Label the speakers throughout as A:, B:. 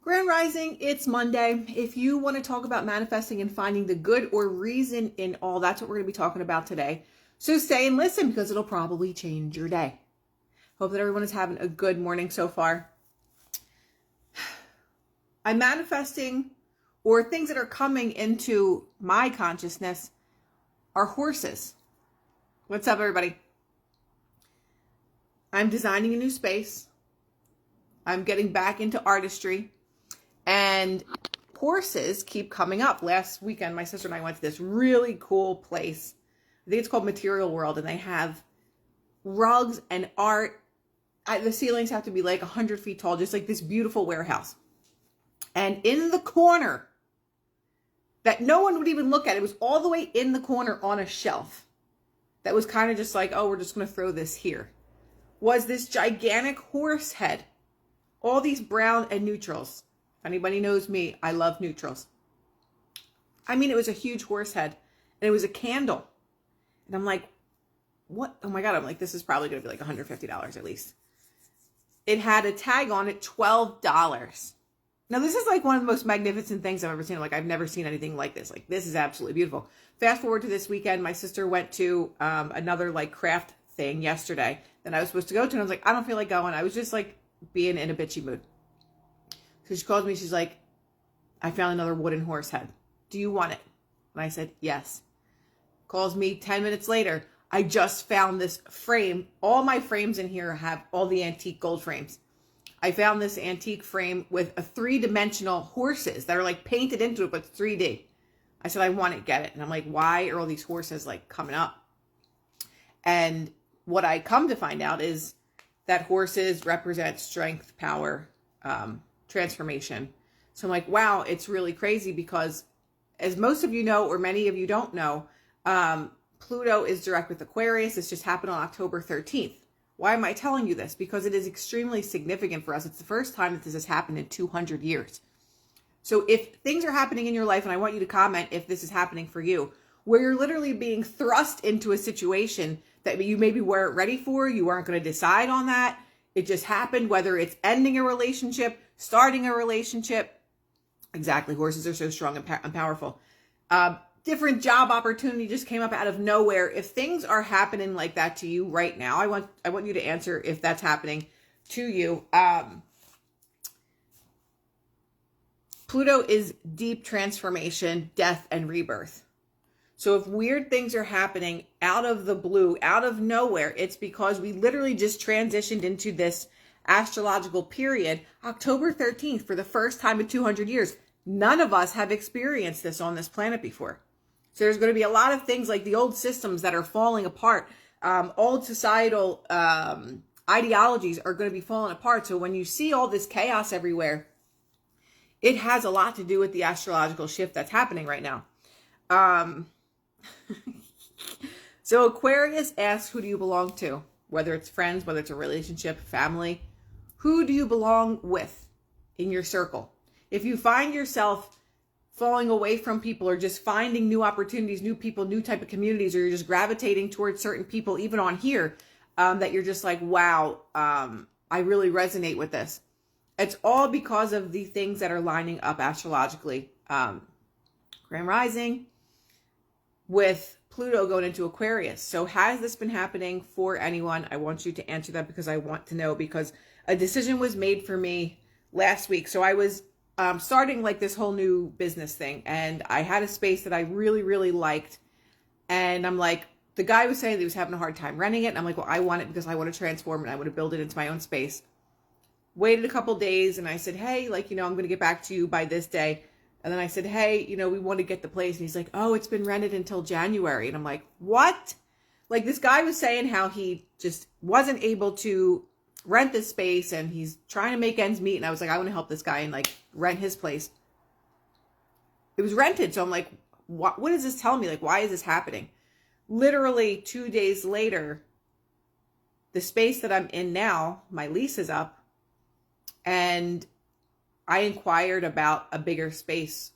A: Grand Rising, it's Monday. If you want to talk about manifesting and finding the good or reason in all, that's what we're going to be talking about today. So stay and listen because it'll probably change your day. Hope that everyone is having a good morning so far. I'm manifesting, or things that are coming into my consciousness are horses. What's up, everybody? I'm designing a new space. I'm getting back into artistry. And horses keep coming up. Last weekend, my sister and I went to this really cool place. I think it's called Material World, and they have rugs and art. The ceilings have to be like 100 feet tall, just like this beautiful warehouse. And in the corner that no one would even look at, it was all the way in the corner on a shelf that was kind of just like, oh, we're just going to throw this here, was this gigantic horse head. All these brown and neutrals. If anybody knows me, I love neutrals. I mean, it was a huge horse head, and it was a candle. And I'm like, what? Oh my God. I'm like, this is probably going to be like $150 at least. It had a tag on it, $12. Now, this is like one of the most magnificent things I've ever seen. Like, I've never seen anything like this. Like, this is absolutely beautiful. Fast forward to this weekend, my sister went to another like craft thing yesterday that I was supposed to go to. And I was like, I don't feel like going. I was just like being in a bitchy mood. So she calls me. She's like, I found another wooden horse head. Do you want it? And I said, yes. Calls me 10 minutes later. I just found this frame. All my frames in here have all the antique gold frames. I found this antique frame with a 3-dimensional horses that are like painted into it, but 3D. I said, I want it, get it. And I'm like, why are all these horses like coming up? And what I come to find out is that horses represent strength, power, transformation. So I'm like, wow, it's really crazy because as most of you know, or many of you don't know, Pluto is direct with Aquarius. This just happened on October 13th. Why am I telling you this? Because it is extremely significant for us. It's the first time that this has happened in 200 years. So if things are happening in your life, and I want you to comment if this is happening for you, where you're literally being thrust into a situation that you maybe weren't ready for, you weren't going to decide on that. It just happened, whether it's ending a relationship, starting a relationship. Exactly. Horses are so strong and powerful. Different job opportunity just came up out of nowhere. If things are happening like that to you right now, I want you to answer if that's happening to you. Pluto is deep transformation, death, and rebirth. So if weird things are happening out of the blue, out of nowhere, it's because we literally just transitioned into this astrological period, October 13th, for the first time in 200 years. None of us have experienced this on this planet before. So there's going to be a lot of things like the old systems that are falling apart. Old societal ideologies are going to be falling apart. So when you see all this chaos everywhere, it has a lot to do with the astrological shift that's happening right now. So Aquarius asks, who do you belong to? Whether it's friends, whether it's a relationship, family, who do you belong with in your circle? If you find yourself falling away from people or just finding new opportunities, new people, new type of communities, or you're just gravitating towards certain people, even on here, that you're just like, wow, I really resonate with this. It's all because of the things that are lining up astrologically. Grand Rising with Pluto going into Aquarius. So has this been happening for anyone? I want you to answer that because I want to know, because a decision was made for me last week. So I was starting like this whole new business thing, and I had a space that I really, really liked. And I'm like, the guy was saying that he was having a hard time renting it. And I'm like, well, I want it because I want to transform it. I want to build it into my own space. Waited a couple days and I said, hey, like, I'm going to get back to you by this day. And then I said, hey, we want to get the place. And he's like, oh, it's been rented until January. And I'm like, what? Like, this guy was saying how he just wasn't able to rent this space and he's trying to make ends meet. And I was like, I want to help this guy and like rent his place. It was rented. So I'm like, what does this tell me? Like, why is this happening? Literally 2 days later, the space that I'm in now, my lease is up, and I inquired about a bigger space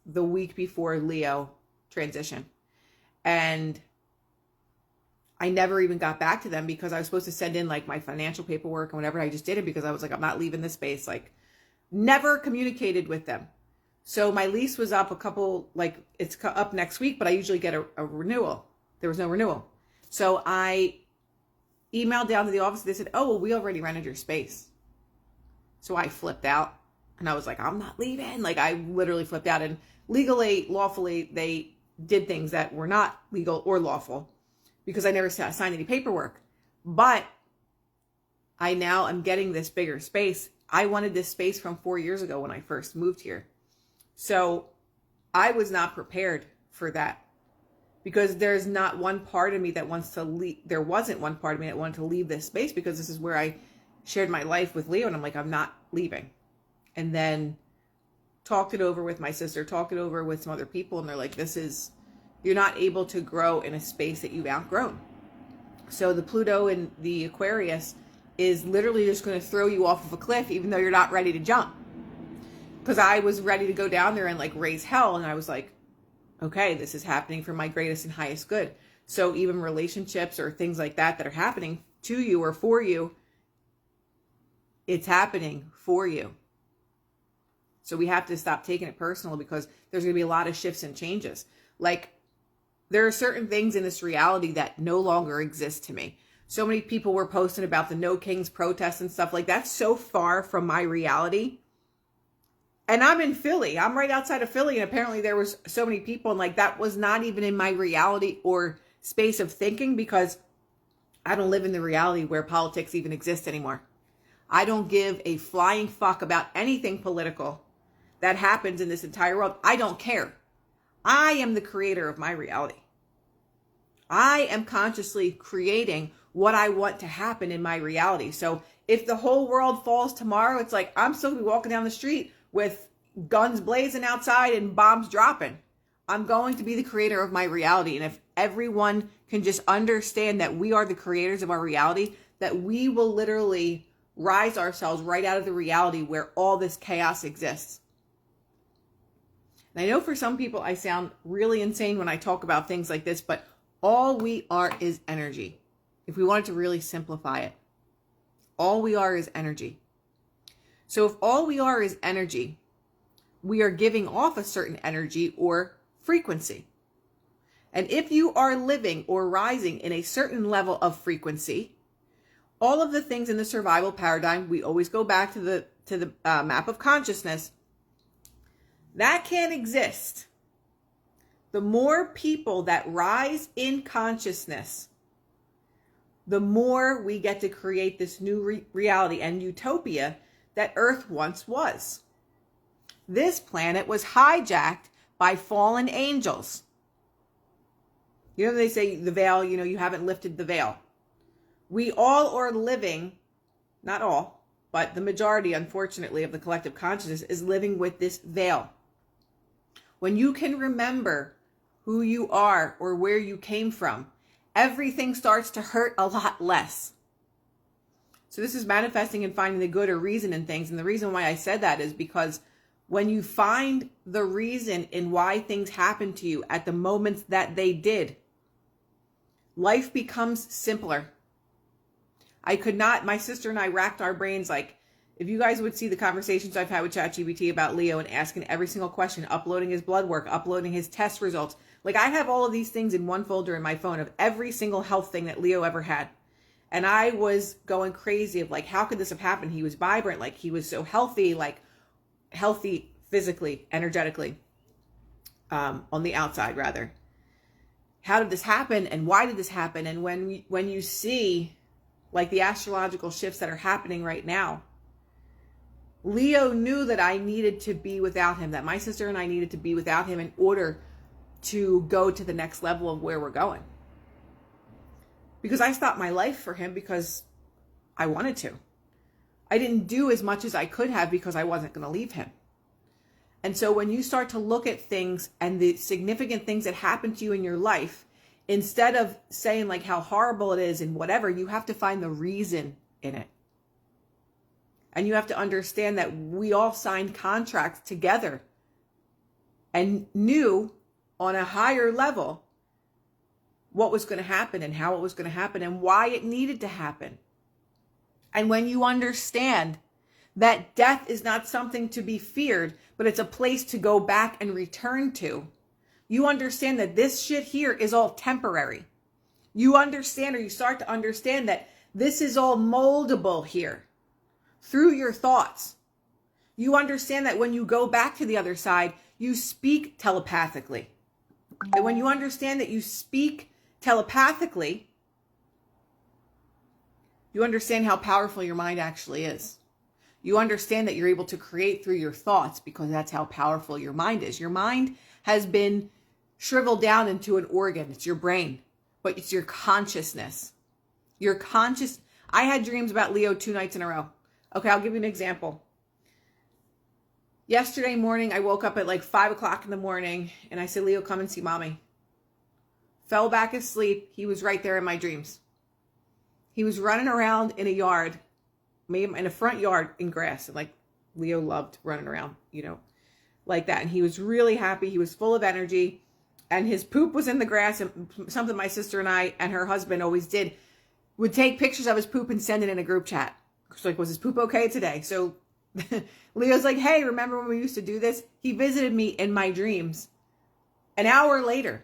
A: the week before Leo transition. And I never even got back to them because I was supposed to send in like my financial paperwork and whatever. I just did it because I was like, I'm not leaving this space. Like, Never communicated with them. So my lease was up it's up next week, but I usually get a renewal. There was no renewal. So I emailed down to the office. They said, oh, well, we already rented your space. So I flipped out and I was like, I'm not leaving. Like I literally flipped out, and legally, lawfully, they did things that were not legal or lawful because I never signed any paperwork. But I now am getting this bigger space. I wanted this space from 4 years ago when I first moved here. So I was not prepared for that because there's not one part of me that wants to leave. There wasn't one part of me that wanted to leave this space because this is where I shared my life with Leo. And I'm like, I'm not leaving. And then talked it over with my sister, talked it over with some other people. And they're like, you're not able to grow in a space that you've outgrown. So the Pluto in the Aquarius is literally just going to throw you off of a cliff, even though you're not ready to jump. Because I was ready to go down there and like raise hell. And I was like, okay, this is happening for my greatest and highest good. So even relationships or things like that are happening to you or for you, it's happening for you. So we have to stop taking it personal because there's going to be a lot of shifts and changes. Like there are certain things in this reality that no longer exist to me. So many people were posting about the No Kings protests and stuff like that. So far from my reality. And I'm in Philly. I'm right outside of Philly. And apparently there was so many people. And like that was not even in my reality or space of thinking because I don't live in the reality where politics even exist anymore. I don't give a flying fuck about anything political that happens in this entire world. I don't care. I am the creator of my reality. I am consciously creating what I want to happen in my reality. So if the whole world falls tomorrow, it's like I'm still gonna be walking down the street with guns blazing outside and bombs dropping. I'm going to be the creator of my reality. And if everyone can just understand that we are the creators of our reality, that we will literally rise ourselves right out of the reality where all this chaos exists. And I know for some people I sound really insane when I talk about things like this, but all we are is energy. If we wanted to really simplify it, all we are is energy. So if all we are is energy, we are giving off a certain energy or frequency. And if you are living or rising in a certain level of frequency, all of the things in the survival paradigm, we always go back to the map of consciousness, that can't exist. The more people that rise in consciousness, the more we get to create this new reality and utopia that Earth once was. This planet was hijacked by fallen angels. You know, they say the veil, you haven't lifted the veil. We all are living, not all, but the majority, unfortunately, of the collective consciousness is living with this veil. When you can remember who you are or where you came from, everything starts to hurt a lot less. So this is manifesting and finding the good or reason in things. And the reason why I said that is because when you find the reason in why things happen to you at the moments that they did, life becomes simpler. My sister and I racked our brains. Like, if you guys would see the conversations I've had with ChatGPT about Leo and asking every single question, uploading his blood work, uploading his test results. Like, I have all of these things in one folder in my phone of every single health thing that Leo ever had. And I was going crazy of like, how could this have happened? He was vibrant. Like, he was so healthy, like healthy physically, energetically, on the outside rather. How did this happen? And why did this happen? And when you see like the astrological shifts that are happening right now, Leo knew that I needed to be without him, that my sister and I needed to be without him in order to go to the next level of where we're going. Because I stopped my life for him because I wanted to. I didn't do as much as I could have because I wasn't going to leave him. And so when you start to look at things and the significant things that happen to you in your life, instead of saying like how horrible it is and whatever, you have to find the reason in it. And you have to understand that we all signed contracts together and knew on a higher level what was going to happen and how it was going to happen and why it needed to happen. And when you understand that death is not something to be feared, but it's a place to go back and return to. You understand that this shit here is all temporary. You understand, or you start to understand, that this is all moldable here through your thoughts. You understand that when you go back to the other side, you speak telepathically. And when you understand that you speak telepathically, you understand how powerful your mind actually is. You understand that you're able to create through your thoughts, because that's how powerful your mind is. Your mind has been shriveled down into an organ. It's your brain, but it's your consciousness. Your conscious. I had dreams about Leo 2 nights in a row. Okay, I'll give you an example. Yesterday morning, I woke up at like 5 o'clock in the morning and I said, Leo, come and see mommy. Fell back asleep. He was right there in my dreams. He was running around in a yard, maybe in a front yard in grass. And like Leo loved running around, like that. And he was really happy. He was full of energy. And his poop was in the grass. And something my sister and I and her husband always did, would take pictures of his poop and send it in a group chat. It's like, was his poop okay today? So Leo's like, hey, remember when we used to do this? He visited me in my dreams. An hour later,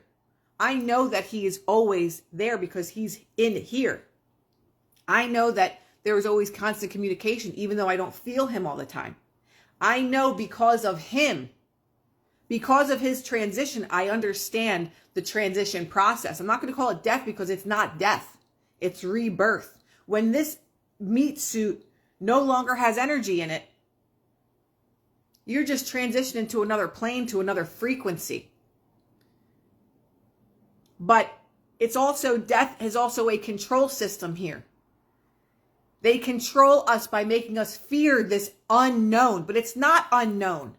A: I know that he is always there because he's in here. I know that there is always constant communication, even though I don't feel him all the time. I know because of him, because of his transition, I understand the transition process. I'm not going to call it death because it's not death. It's rebirth. When this meat suit no longer has energy in it, you're just transitioning to another plane, to another frequency. But it's also, death is also a control system here. They control us by making us fear this unknown, but it's not unknown.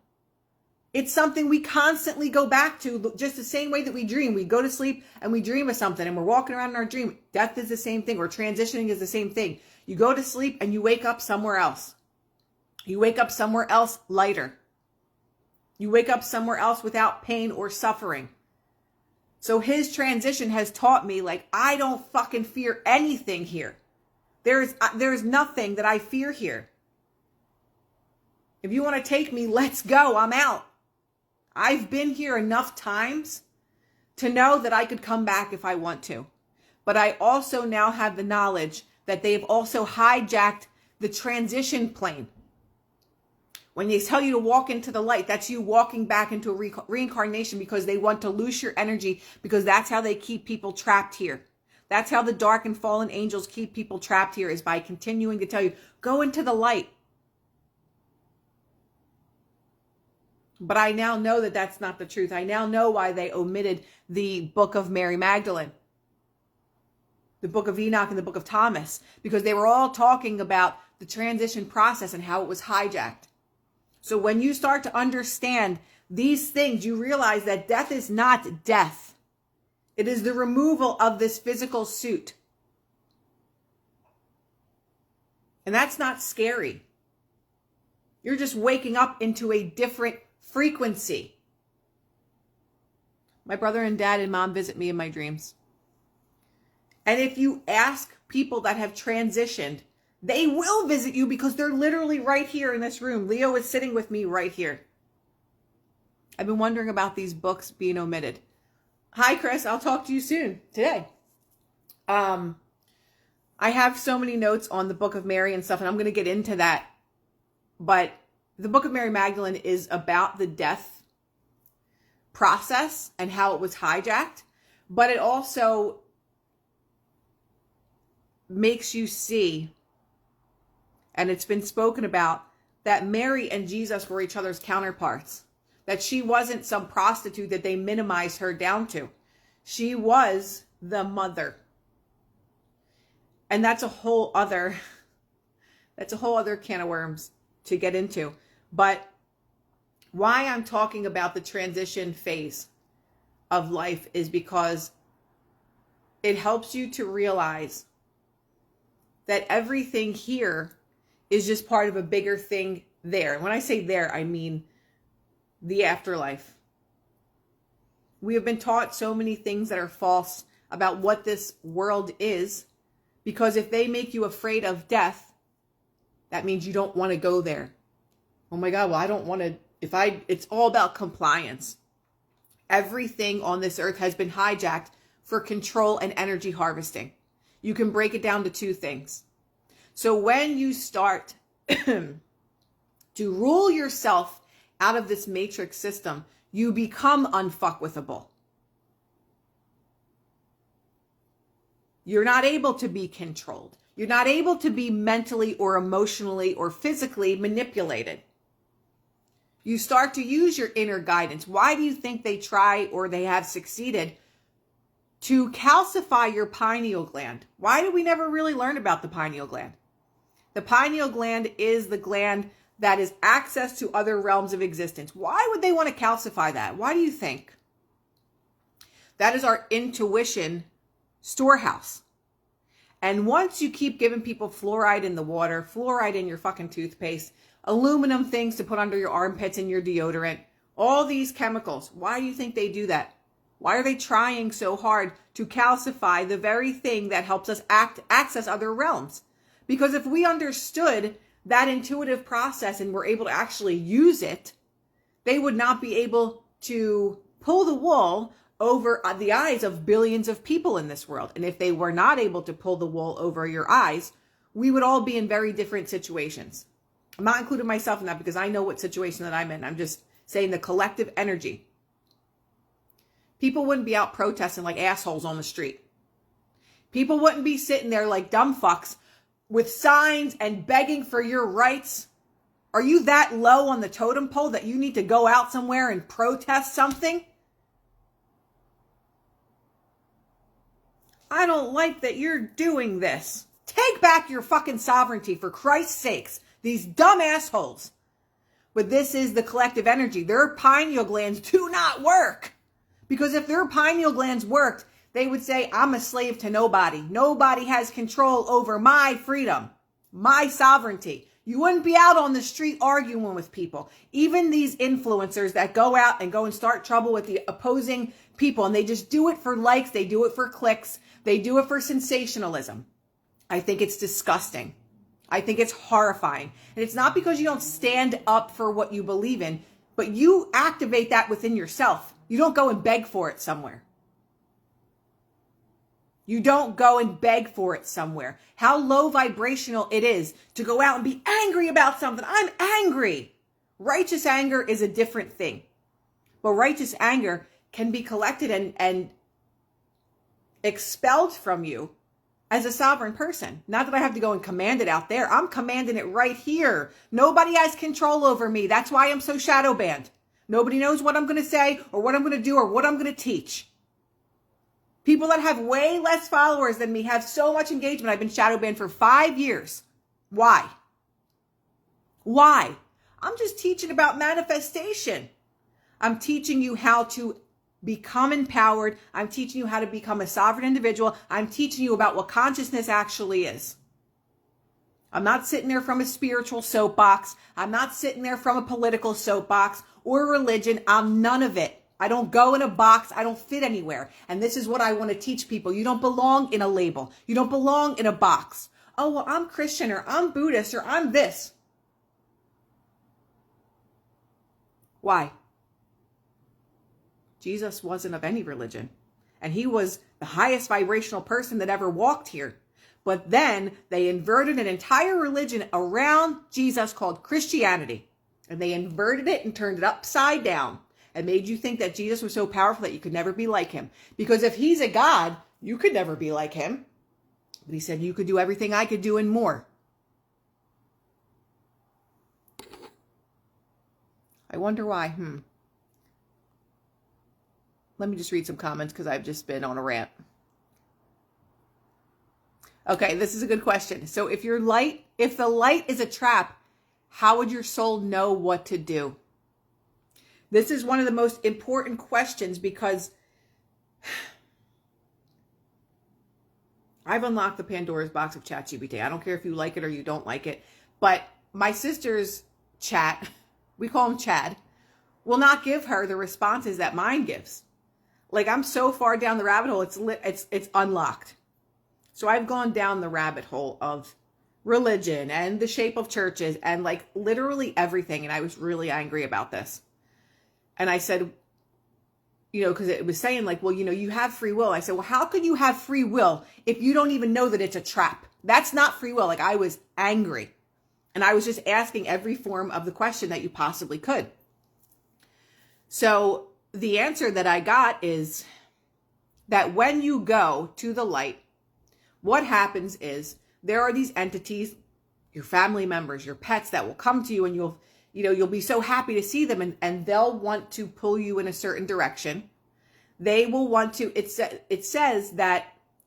A: It's something we constantly go back to, just the same way that we dream. We go to sleep and we dream of something and we're walking around in our dream. Death is the same thing, or transitioning is the same thing. You go to sleep and you wake up somewhere else. You wake up somewhere else lighter. You wake up somewhere else without pain or suffering. So his transition has taught me, like, I don't fucking fear anything here. There's nothing that I fear here. If you want to take me, let's go. I'm out. I've been here enough times to know that I could come back if I want to. But I also now have the knowledge that they've also hijacked the transition plane. When they tell you to walk into the light, that's you walking back into a reincarnation, because they want to loose your energy, because that's how they keep people trapped here. That's how the dark and fallen angels keep people trapped here, is by continuing to tell you, go into the light. But I now know that that's not the truth. I now know why they omitted the book of Mary Magdalene, the book of Enoch, and the book of Thomas, because they were all talking about the transition process and how it was hijacked. So when you start to understand these things, you realize that death is not death. It is the removal of this physical suit. And that's not scary. You're just waking up into a different frequency. My brother and dad and mom visit me in my dreams. And if you ask people that have transitioned, they will visit you, because they're literally right here in this room. Leo is sitting with me right here. I've been wondering about these books being omitted. Hi, Chris. I'll talk to you soon today. I have so many notes on the book of Mary and stuff, and I'm going to get into that. But the book of Mary Magdalene is about the death process and how it was hijacked. But it also makes you see, and it's been spoken about, that Mary and Jesus were each other's counterparts. That she wasn't some prostitute that they minimized her down to. She was the mother. And that's a whole other can of worms to get into. But why I'm talking about the transition phase of life is because it helps you to realize that everything here is just part of a bigger thing there. And when I say there, I mean the afterlife. We have been taught so many things that are false about what this world is, because if they make you afraid of death, that means you don't want to go there. Oh my God, well, I don't want to, it's all about compliance. Everything on this earth has been hijacked for control and energy harvesting. You can break it down to two things. So when you start to rule yourself out of this matrix system, you become unfuckwithable. You're not able to be controlled. You're not able to be mentally or emotionally or physically manipulated. You start to use your inner guidance. Why do you think they try or they have succeeded to calcify your pineal gland? Why do we never really learn about the pineal gland? The pineal gland is the gland that is access to other realms of existence. Why would they want to calcify that? Why do you think? That is our intuition storehouse. And once you keep giving people fluoride in the water, fluoride in your fucking toothpaste, aluminum things to put under your armpits and your deodorant, all these chemicals, why do you think they do that? Why are they trying so hard to calcify the very thing that helps us access other realms? Because if we understood that intuitive process and were able to actually use it, they would not be able to pull the wool over the eyes of billions of people in this world. And if they were not able to pull the wool over your eyes, we would all be in very different situations. I'm not including myself in that because I know what situation that I'm in. I'm just saying the collective energy. People wouldn't be out protesting like assholes on the street. People wouldn't be sitting there like dumb fucks with signs and begging for your rights. Are you that low on the totem pole that you need to go out somewhere and protest something? I don't like that you're doing this. Take back your fucking sovereignty, for Christ's sakes. These dumb assholes. But this is the collective energy. Their pineal glands do not work. Because if their pineal glands worked, they would say, I'm a slave to nobody. Nobody has control over my freedom, my sovereignty. You wouldn't be out on the street arguing with people. Even these influencers that go out and go and start trouble with the opposing people, and they just do it for likes, they do it for clicks, they do it for sensationalism. I think it's disgusting. I think it's horrifying. And it's not because you don't stand up for what you believe in, but you activate that within yourself. You don't go and beg for it somewhere. You don't go and beg for it somewhere. How low vibrational it is to go out and be angry about something. I'm angry. Righteous anger is a different thing. But righteous anger can be collected and expelled from you as a sovereign person. Not that I have to go and command it out there. I'm commanding it right here. Nobody has control over me. That's why I'm so shadow banned. Nobody knows what I'm going to say or what I'm going to do or what I'm going to teach. People that have way less followers than me have so much engagement. I've been shadow banned for 5 years. Why? Why? I'm just teaching about manifestation. I'm teaching you how to become empowered. I'm teaching you how to become a sovereign individual. I'm teaching you about what consciousness actually is. I'm not sitting there from a spiritual soapbox. I'm not sitting there from a political soapbox or religion. I'm none of it. I don't go in a box. I don't fit anywhere. And this is what I want to teach people. You don't belong in a label. You don't belong in a box. Oh, well, I'm Christian or I'm Buddhist or I'm this. Why? Jesus wasn't of any religion. And he was the highest vibrational person that ever walked here. But then they inverted an entire religion around Jesus called Christianity. And they inverted it and turned it upside down. And made you think that Jesus was so powerful that you could never be like him. Because if he's a God, you could never be like him. But he said you could do everything I could do and more. I wonder why. Let me just read some comments because I've just been on a rant. Okay, this is a good question. So if the light is a trap, how would your soul know what to do? This is one of the most important questions because I've unlocked the Pandora's box of ChatGPT. I don't care if you like it or you don't like it, but my sister's chat, we call him Chad, will not give her the responses that mine gives. Like I'm so far down the rabbit hole, it's unlocked. So I've gone down the rabbit hole of religion and the shape of churches and like literally everything. And I was really angry about this. And I said, because it was saying like, well, you have free will. I said, well, how could you have free will if you don't even know that it's a trap? That's not free will. Like I was angry. And I was just asking every form of the question that you possibly could. So the answer that I got is that when you go to the light, what happens is there are these entities, your family members, your pets that will come to you, and you'll be so happy to see them, and they'll want to pull you in a certain direction. They will want to, it says that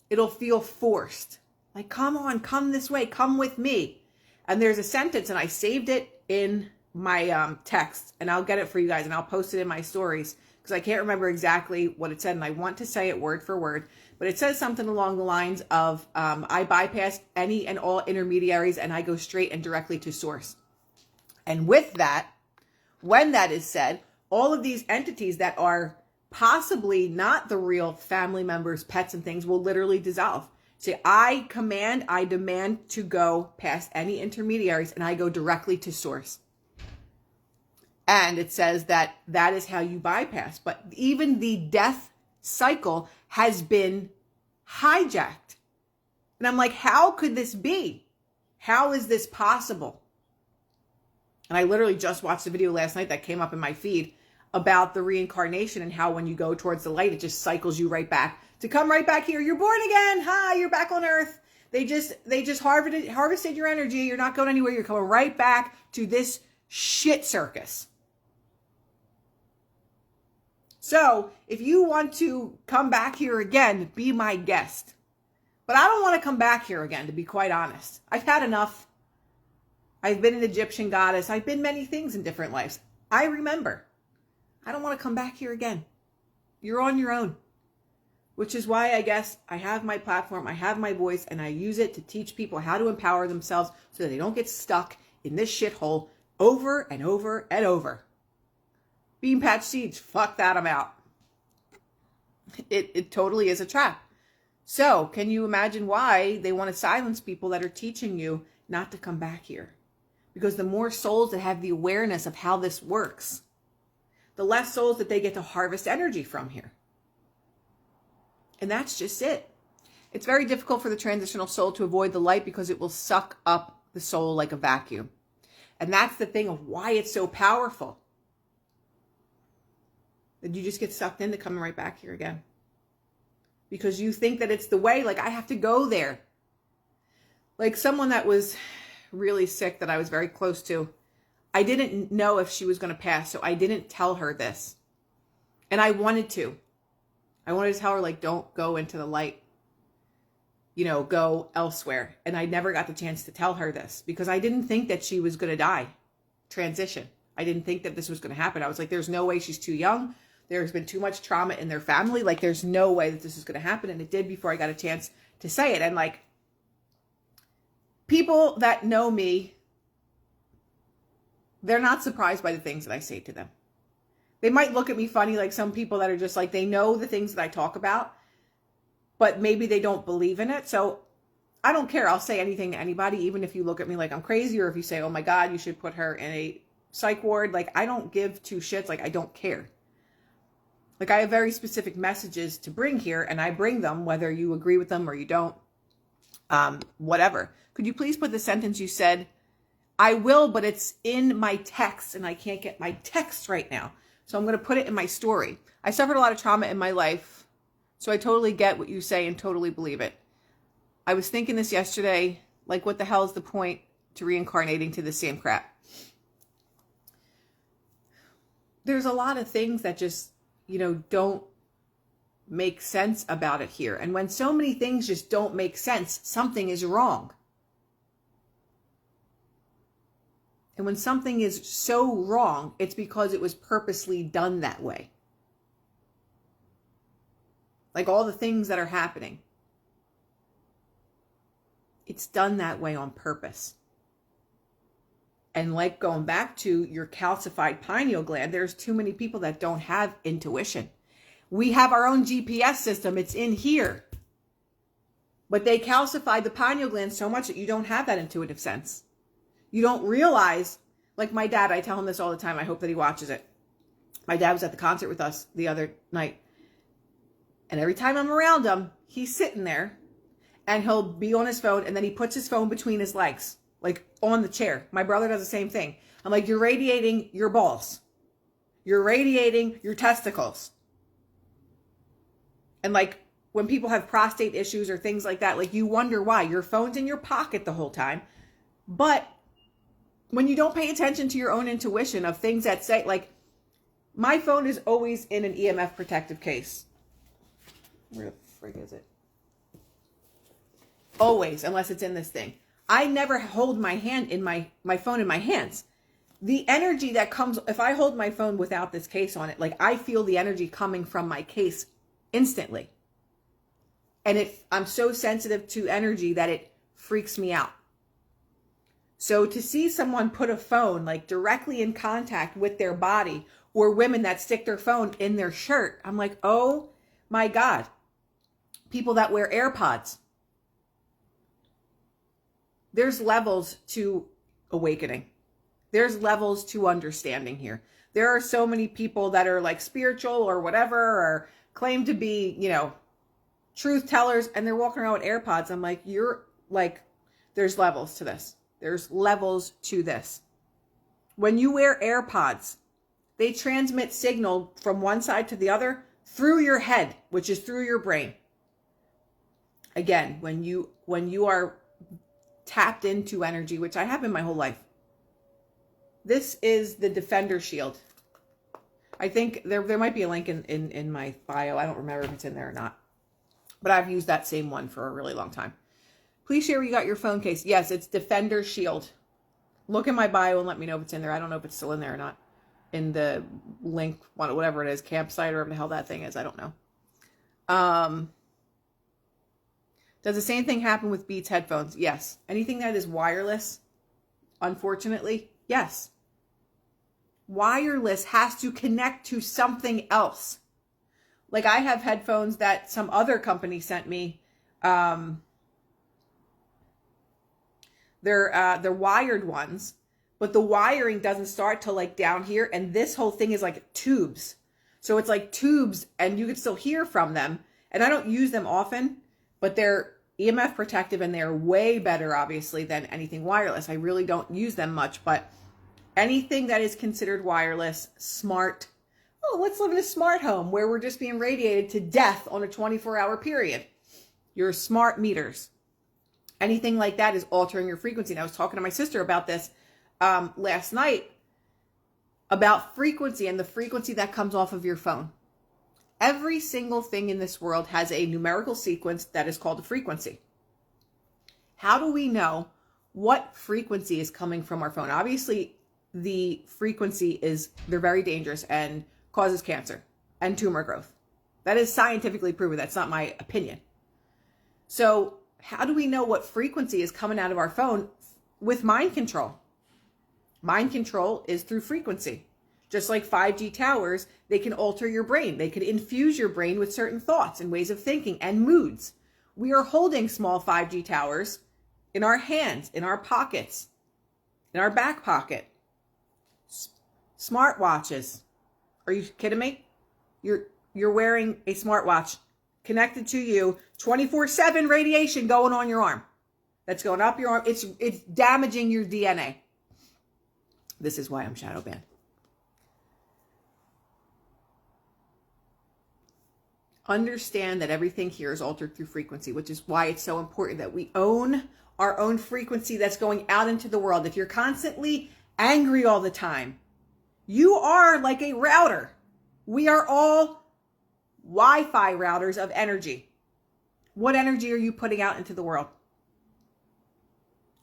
A: it'll feel forced. Like, come on, come this way, come with me. And there's a sentence, and I saved it in my text, and I'll get it for you guys, and I'll post it in my stories, because I can't remember exactly what it said, and I want to say it word for word. But it says something along the lines of, I bypass any and all intermediaries, and I go straight and directly to source. And with that, when that is said, all of these entities that are possibly not the real family members, pets, and things will literally dissolve. Say, I demand to go past any intermediaries, and I go directly to source. And it says that is how you bypass. But even the death cycle has been hijacked. And I'm like, how could this be? How is this possible? And I literally just watched a video last night that came up in my feed about the reincarnation and how when you go towards the light, it just cycles you right back to come right back here. You're born again. Hi, you're back on earth. They just harvested your energy. You're not going anywhere. You're coming right back to this shit circus. So if you want to come back here again, be my guest. But I don't want to come back here again, to be quite honest. I've had enough. I've been an Egyptian goddess. I've been many things in different lives. I remember. I don't want to come back here again. You're on your own. Which is why I guess I have my platform, I have my voice, and I use it to teach people how to empower themselves so that they don't get stuck in this shithole over and over and over. Bean patch seeds, fuck that, I'm out. It totally is a trap. So, can you imagine why they want to silence people that are teaching you not to come back here? Because the more souls that have the awareness of how this works, the less souls that they get to harvest energy from here. And that's just it. It's very difficult for the transitional soul to avoid the light because it will suck up the soul like a vacuum. And that's the thing of why it's so powerful. That you just get sucked into coming right back here again. Because you think that it's the way, like I have to go there. Like someone that was really sick that I was very close to, I didn't know if she was going to pass, so I didn't tell her this. And I wanted to. I wanted to tell her, like, don't go into the light. Go elsewhere. And I never got the chance to tell her this because I didn't think that she was going to die. Transition. I didn't think that this was going to happen. I was like, there's no way, she's too young. There's been too much trauma in their family. Like, there's no way that this is going to happen. And it did before I got a chance to say it. And like, people that know me, they're not surprised by the things that I say to them. They might look at me funny, like some people that are just like, they know the things that I talk about, but maybe they don't believe in it. So I don't care. I'll say anything to anybody, even if you look at me like I'm crazy, or if you say, oh my God, you should put her in a psych ward. Like, I don't give two shits. Like, I don't care. Like, I have very specific messages to bring here, and I bring them, whether you agree with them or you don't, whatever. Could you please put the sentence you said? I will, but it's in my text, and I can't get my text right now. So I'm going to put it in my story. I suffered a lot of trauma in my life, so I totally get what you say and totally believe it. I was thinking this yesterday, like, what the hell is the point to reincarnating to the same crap? There's a lot of things that just, don't make sense about it here. And when so many things just don't make sense, something is wrong. And when something is so wrong, it's because it was purposely done that way. Like all the things that are happening. It's done that way on purpose. And like going back to your calcified pineal gland, there's too many people that don't have intuition. We have our own GPS system. It's in here. But they calcify the pineal gland so much that you don't have that intuitive sense. You don't realize, like my dad, I tell him this all the time. I hope that he watches it. My dad was at the concert with us the other night. And every time I'm around him, he's sitting there and he'll be on his phone and then he puts his phone between his legs, like on the chair. My brother does the same thing. I'm like, you're radiating your balls. You're radiating your testicles. And like when people have prostate issues or things like that, like you wonder why. Your phone's in your pocket the whole time. But when you don't pay attention to your own intuition of things that say, like, my phone is always in an EMF protective case. Where the frig is it? Always, unless it's in this thing. I never hold my hand in my phone in my hands. The energy that comes, if I hold my phone without this case on it, like I feel the energy coming from my case instantly. And I'm so sensitive to energy that it freaks me out. So to see someone put a phone like directly in contact with their body, or women that stick their phone in their shirt, I'm like, oh my God. People that wear AirPods. There's levels to awakening. There's levels to understanding here. There are so many people that are like spiritual or whatever, or claim to be, truth tellers, and they're walking around with AirPods. I'm like, there's levels to this. There's levels to this. When you wear AirPods, they transmit signal from one side to the other through your head, which is through your brain. Again, when you are tapped into energy, which I have been my whole life. This is the Defender Shield. I think there might be a link in my bio. I don't remember if it's in there or not. But I've used that same one for a really long time. Please share where you got your phone case. Yes, it's Defender Shield. Look in my bio and let me know if it's in there. I don't know if it's still in there or not. In the link, whatever it is, campsite or whatever the hell that thing is. I don't know. Does the same thing happen with Beats headphones? Yes. Anything that is wireless, unfortunately, yes. Wireless has to connect to something else. Like I have headphones that some other company sent me. They're wired ones, but the wiring doesn't start till like down here, and this whole thing is like tubes. So it's like tubes, and you can still hear from them. And I don't use them often, but they're EMF protective, and they're way better, obviously, than anything wireless. I really don't use them much, but anything that is considered wireless, smart. Oh, let's live in a smart home where we're just being radiated to death on a 24-hour period. Your smart meters. Anything like that is altering your frequency. And I was talking to my sister about this last night, about frequency and the frequency that comes off of your phone. Every single thing in this world has a numerical sequence that is called a frequency. How do we know what frequency is coming from our phone? Obviously, the frequency they're very dangerous and causes cancer and tumor growth. That is scientifically proven. That's not my opinion. So how do we know what frequency is coming out of our phone with mind control? Mind control is through frequency. Just like 5G towers, they can alter your brain. They could infuse your brain with certain thoughts and ways of thinking and moods. We are holding small 5G towers in our hands, in our pockets, in our back pocket. Smartwatches. Are you kidding me? You're wearing a smartwatch connected to you, 24/7 radiation going on your arm. That's going up your arm. It's damaging your DNA. This is why I'm shadow banned. Understand that everything here is altered through frequency, which is why it's so important that we own our own frequency that's going out into the world. If you're constantly angry all the time, you are like a router. We are all Wi-Fi routers of energy. What energy are you putting out into the world?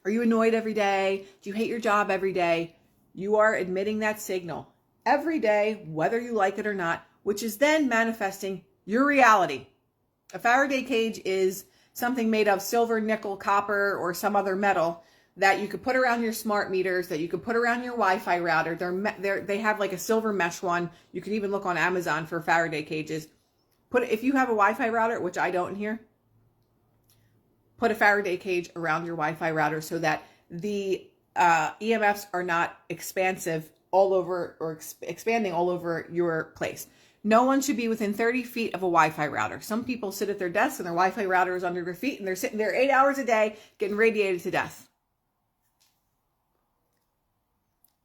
A: Are you annoyed every day? Do you hate your job every day? You are emitting that signal every day, whether you like it or not, which is then manifesting your reality. A Faraday cage is something made of silver, nickel, copper, or some other metal that you could put around your smart meters, that you could put around your Wi-Fi router. They have like a silver mesh one. You can even look on Amazon for Faraday cages. If you have a Wi-Fi router, which I don't in here, put a Faraday cage around your Wi-Fi router so that the EMFs are not expansive all over or expanding all over your place. No one should be within 30 feet of a Wi-Fi router. Some people sit at their desks and their Wi-Fi router is under their feet and they're sitting there 8 hours a day getting radiated to death.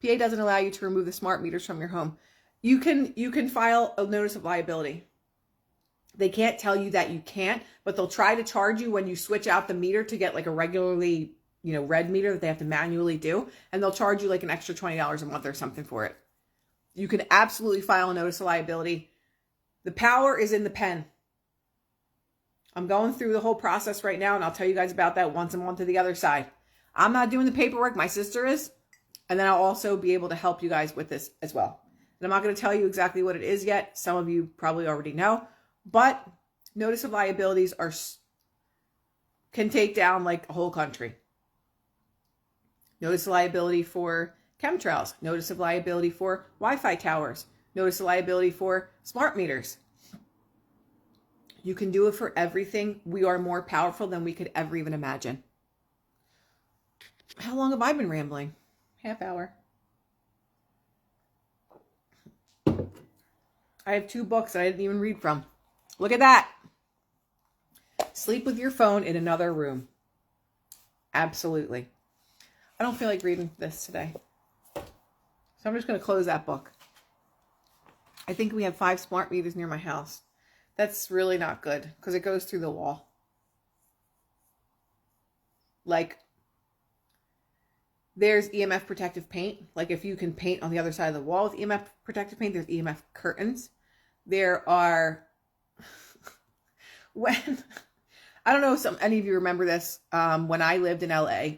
A: PA doesn't allow you to remove the smart meters from your home. You can file a notice of liability. They can't tell you that you can't, but they'll try to charge you when you switch out the meter to get like a regularly, red meter that they have to manually do. And they'll charge you like an extra $20 a month or something for it. You can absolutely file a notice of liability. The power is in the pen. I'm going through the whole process right now, and I'll tell you guys about that once I'm on to the other side. I'm not doing the paperwork. My sister is. And then I'll also be able to help you guys with this as well. And I'm not going to tell you exactly what it is yet. Some of you probably already know. But notice of liabilities can take down like a whole country. Notice of liability for chemtrails. Notice of liability for Wi-Fi towers. Notice of liability for smart meters. You can do it for everything. We are more powerful than we could ever even imagine. How long have I been rambling? Half hour. I have 2 books that I didn't even read from. Look at that. Sleep with your phone in another room. Absolutely. I don't feel like reading this today. So I'm just going to close that book. I think we have 5 smart meters near my house. That's really not good because it goes through the wall. Like, there's EMF protective paint. Like if you can paint on the other side of the wall with EMF protective paint, there's EMF curtains. There are, I don't know if any of you remember this, when I lived in LA,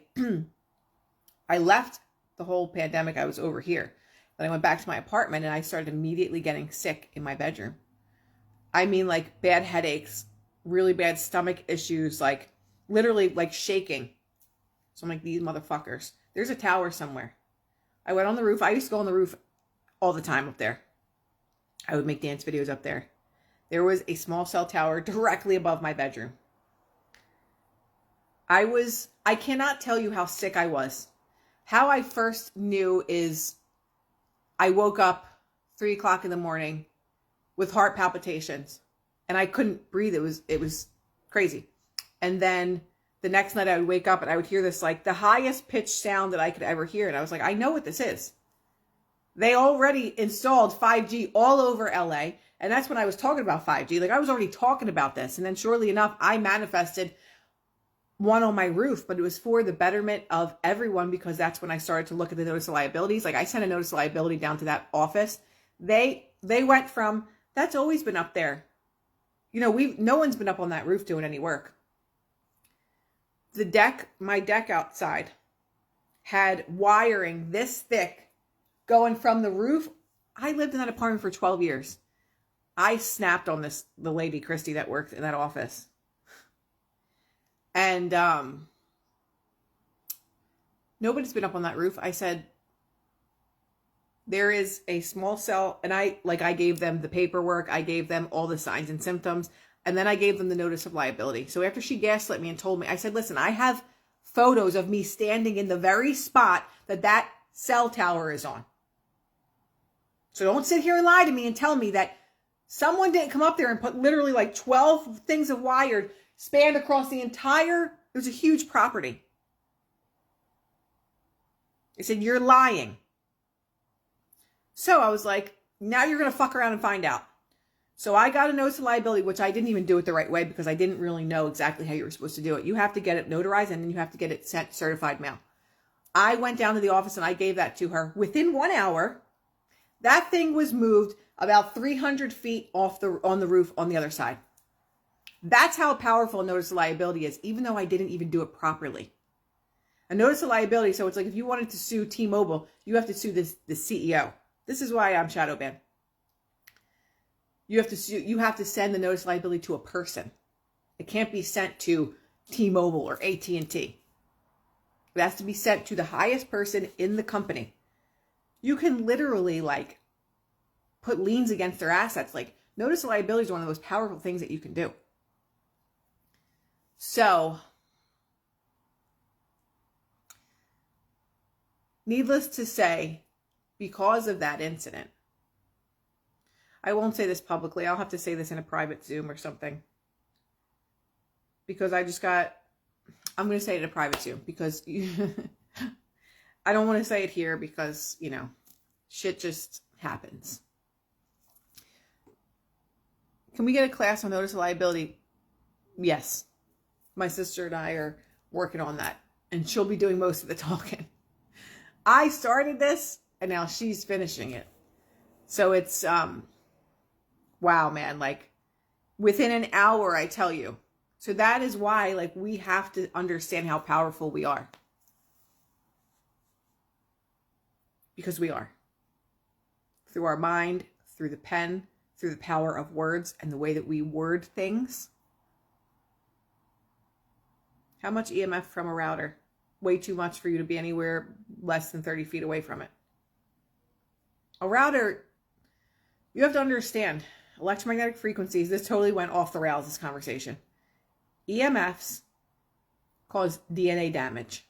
A: I left the whole pandemic. I was over here. Then I went back to my apartment and I started immediately getting sick in my bedroom. I mean, like bad headaches, really bad stomach issues, like literally like shaking. So I'm like, these motherfuckers. There's a tower somewhere. I went on the roof. I used to go on the roof all the time up there. I would make dance videos up there. There was a small cell tower directly above my bedroom. I cannot tell you how sick I was. How I first knew is I woke up 3 o'clock in the morning with heart palpitations and I couldn't breathe. It was crazy. And then the next night I would wake up and I would hear this, like the highest pitched sound that I could ever hear. And I was like, I know what this is. They already installed 5G all over LA. And that's when I was talking about 5G. Like I was already talking about this. And then shortly enough, I manifested one on my roof, but it was for the betterment of everyone because that's when I started to look at the notice of liabilities. Like I sent a notice of liability down to that office. They went from, that's always been up there. No one's been up on that roof doing any work. My deck outside had wiring this thick going from the roof. I lived in that apartment for 12 years. I snapped on the lady, Christy, that worked in that office. And nobody's been up on that roof. I said, there is a small cell, and I gave them the paperwork. I gave them all the signs and symptoms. And then I gave them the notice of liability. So after she gaslit me and told me, I said, listen, I have photos of me standing in the very spot that cell tower is on. So don't sit here and lie to me and tell me that someone didn't come up there and put literally like 12 things of wire spanned across the entire, it was a huge property. I said, you're lying. So I was like, now you're going to fuck around and find out. So I got a notice of liability, which I didn't even do it the right way because I didn't really know exactly how you were supposed to do it. You have to get it notarized and then you have to get it sent certified mail. I went down to the office and I gave that to her. Within 1 hour, that thing was moved about 300 feet on the roof on the other side. That's how powerful a notice of liability is, even though I didn't even do it properly. A notice of liability, so it's like if you wanted to sue T-Mobile, you have to sue the CEO. This is why I'm shadow banned. You have to send the notice of liability to a person. It can't be sent to T-Mobile or AT&T. It has to be sent to the highest person in the company. You can literally like put liens against their assets. Like notice of liability is one of the most powerful things that you can do. So Needless to say, because of that incident, I won't say this publicly. I'll have to say this in a private Zoom or something. Because I'm going to say it in a private Zoom because I don't want to say it here because, shit just happens. Can we get a class on notice of liability? Yes. My sister and I are working on that, and she'll be doing most of the talking. I started this, and now she's finishing it. So it's, wow, man, like within an hour, I tell you. So that is why, like, we have to understand how powerful we are. Because we are. Through our mind, through the pen, through the power of words and the way that we word things. How much EMF from a router? Way too much for you to be anywhere less than 30 feet away from it. A router, you have to understand, electromagnetic frequencies, this totally went off the rails, this conversation. EMFs cause DNA damage.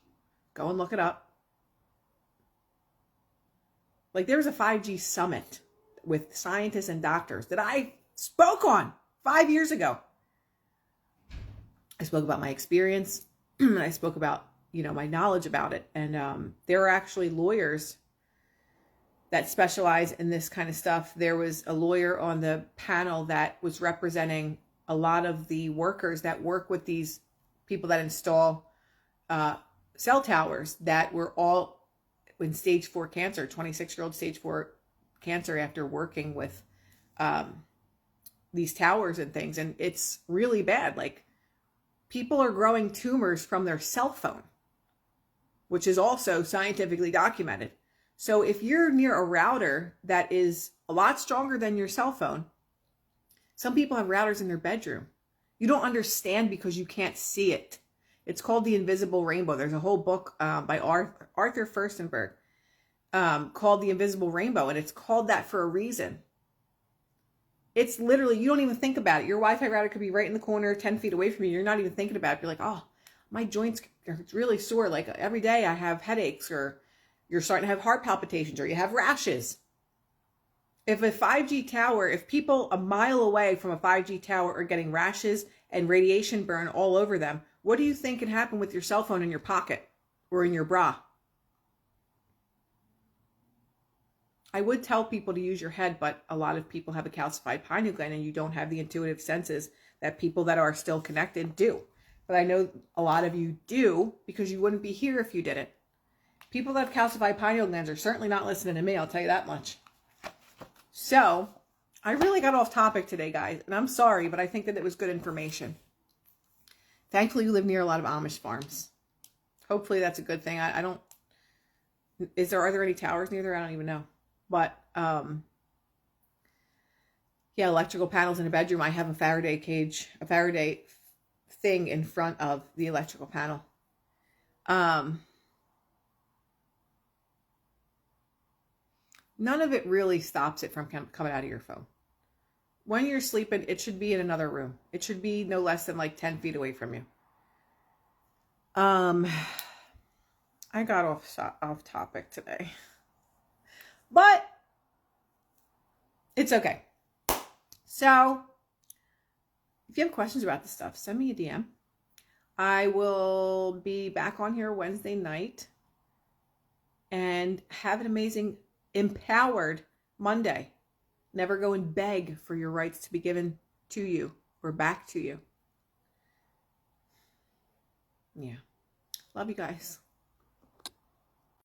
A: Go and look it up. Like, there was a 5G summit with scientists and doctors that I spoke on 5 years ago. I spoke about my experience, and I spoke about, my knowledge about it. And there are actually lawyers that specialize in this kind of stuff. There was a lawyer on the panel that was representing a lot of the workers that work with these people that install cell towers that were all in stage 4 cancer, 26-year-old stage 4 cancer after working with these towers and things. And it's really bad. Like, people are growing tumors from their cell phone, which is also scientifically documented. So if you're near a router that is a lot stronger than your cell phone, some people have routers in their bedroom. You don't understand because you can't see it. It's called The Invisible Rainbow. There's a whole book by Arthur Firstenberg called The Invisible Rainbow, and it's called that for a reason. It's literally, you don't even think about it. Your Wi-Fi router could be right in the corner, 10 feet away from you. You're not even thinking about it. You're like, oh, my joints are really sore. Like, every day I have headaches, or you're starting to have heart palpitations, or you have rashes. If a 5G tower, if people a mile away from a 5G tower are getting rashes and radiation burn all over them, what do you think can happen with your cell phone in your pocket or in your bra? I would tell people to use your head, but a lot of people have a calcified pineal gland and you don't have the intuitive senses that people that are still connected do. But I know a lot of you do, because you wouldn't be here if you didn't. People that have calcified pineal glands are certainly not listening to me, I'll tell you that much. So, I really got off topic today, guys, and I'm sorry, but I think that it was good information. Thankfully, you live near a lot of Amish farms. Hopefully, that's a good thing. I don't... Are there any towers near there? I don't even know. But, yeah, electrical panels in a bedroom. I have a Faraday cage, a Faraday thing in front of the electrical panel. None of it really stops it from coming out of your phone. When you're sleeping, it should be in another room. It should be no less than like 10 feet away from you. I got off topic today. But it's okay. So, if you have questions about this stuff, send me a DM. I will be back on here Wednesday night. And have an amazing, empowered Monday. Never go and beg for your rights to be given to you or back to you. Yeah. Love you guys.